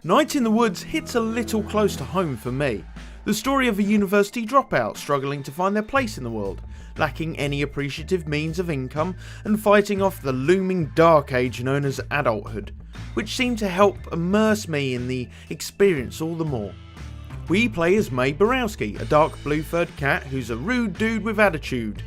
Night in the Woods hits a little close to home for me. The story of a university dropout struggling to find their place in the world, lacking any appreciative means of income and fighting off the looming dark age known as adulthood, which seemed to help immerse me in the experience all the more. We play as May Borowski, a dark blue-furred cat who's a rude dude with attitude,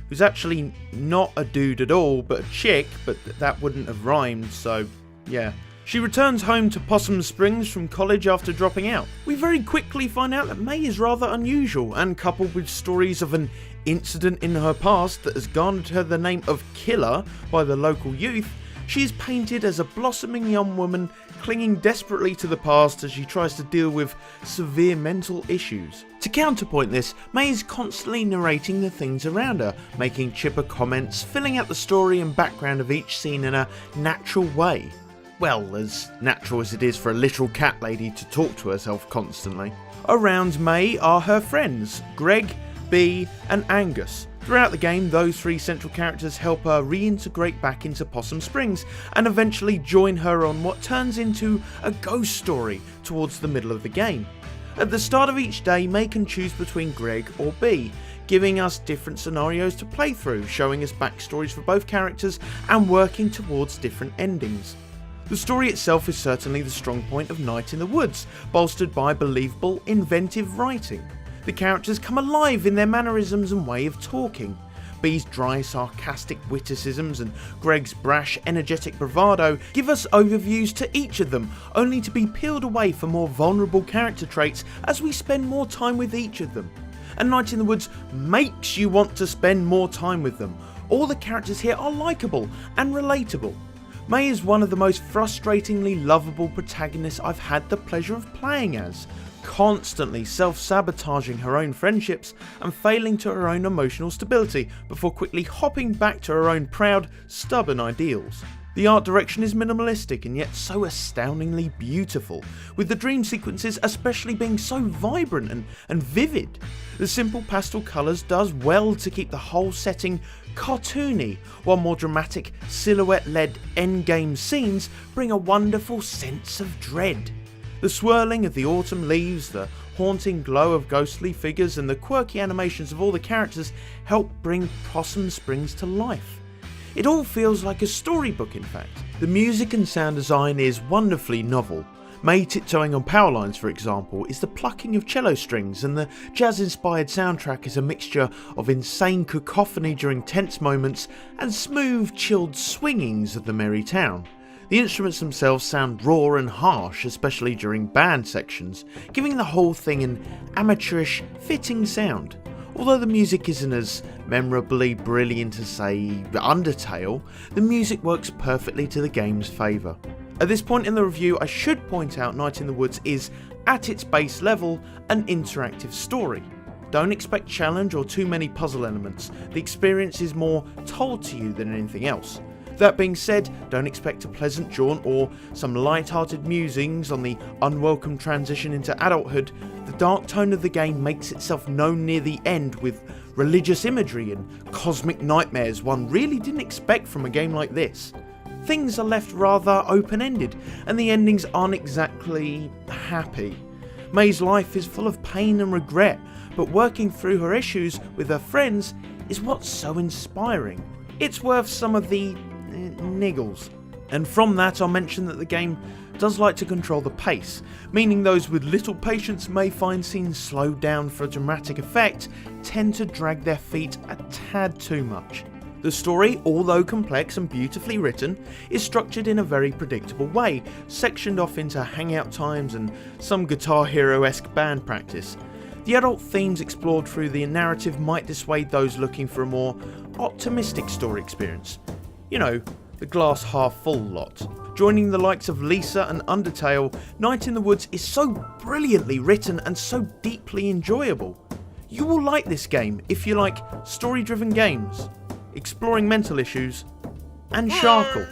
who's actually not a dude at all but a chick, but that wouldn't have rhymed, so yeah. She returns home to Possum Springs from college after dropping out. We very quickly find out that May is rather unusual, and coupled with stories of an incident in her past that has garnered her the name of Killer by the local youth, she is painted as a blossoming young woman clinging desperately to the past as she tries to deal with severe mental issues. To counterpoint this, May is constantly narrating the things around her, making chipper comments, filling out the story and background of each scene in a natural way. Well, as natural as it is for a literal cat lady to talk to herself constantly. Around May are her friends, Greg, Bee and Angus. Throughout the game, those three central characters help her reintegrate back into Possum Springs and eventually join her on what turns into a ghost story towards the middle of the game. At the start of each day, May can choose between Greg or Bee, giving us different scenarios to play through, showing us backstories for both characters and working towards different endings. The story itself is certainly the strong point of Night in the Woods, bolstered by believable, inventive writing. The characters come alive in their mannerisms and way of talking. Bee's dry, sarcastic witticisms and Greg's brash, energetic bravado give us overviews to each of them, only to be peeled away for more vulnerable character traits as we spend more time with each of them. And Night in the Woods makes you want to spend more time with them. All the characters here are likeable and relatable. May is one of the most frustratingly lovable protagonists I've had the pleasure of playing as, constantly self-sabotaging her own friendships and failing to her own emotional stability before quickly hopping back to her own proud, stubborn ideals. The art direction is minimalistic and yet so astoundingly beautiful, with the dream sequences especially being so vibrant and vivid. The simple pastel colours does well to keep the whole setting cartoony, while more dramatic, silhouette-led endgame scenes bring a wonderful sense of dread. The swirling of the autumn leaves, the haunting glow of ghostly figures and the quirky animations of all the characters help bring Possum Springs to life. It all feels like a storybook in fact. The music and sound design is wonderfully novel. May tiptoeing on power lines, for example, is the plucking of cello strings, and the jazz-inspired soundtrack is a mixture of insane cacophony during tense moments and smooth, chilled swingings of the merry town. The instruments themselves sound raw and harsh, especially during band sections, giving the whole thing an amateurish, fitting sound. Although the music isn't as memorably brilliant as, say, Undertale, the music works perfectly to the game's favour. At this point in the review, I should point out Night in the Woods is, at its base level, an interactive story. Don't expect challenge or too many puzzle elements. The experience is more told to you than anything else. That being said, don't expect a pleasant jaunt or some light-hearted musings on the unwelcome transition into adulthood. The dark tone of the game makes itself known near the end with religious imagery and cosmic nightmares one really didn't expect from a game like this. Things are left rather open-ended, and the endings aren't exactly happy. May's life is full of pain and regret, but working through her issues with her friends is what's so inspiring. It's worth some of the niggles. And from that, I'll mention that the game does like to control the pace, meaning those with little patience may find scenes slowed down for dramatic effect tend to drag their feet a tad too much. The story, although complex and beautifully written, is structured in a very predictable way, sectioned off into hangout times and some Guitar Hero-esque band practice. The adult themes explored through the narrative might dissuade those looking for a more optimistic story experience. You know, the glass half full lot. Joining the likes of Lisa and Undertale, Night in the Woods is so brilliantly written and so deeply enjoyable. You will like this game if you like story-driven games, exploring mental issues, and Sharkle.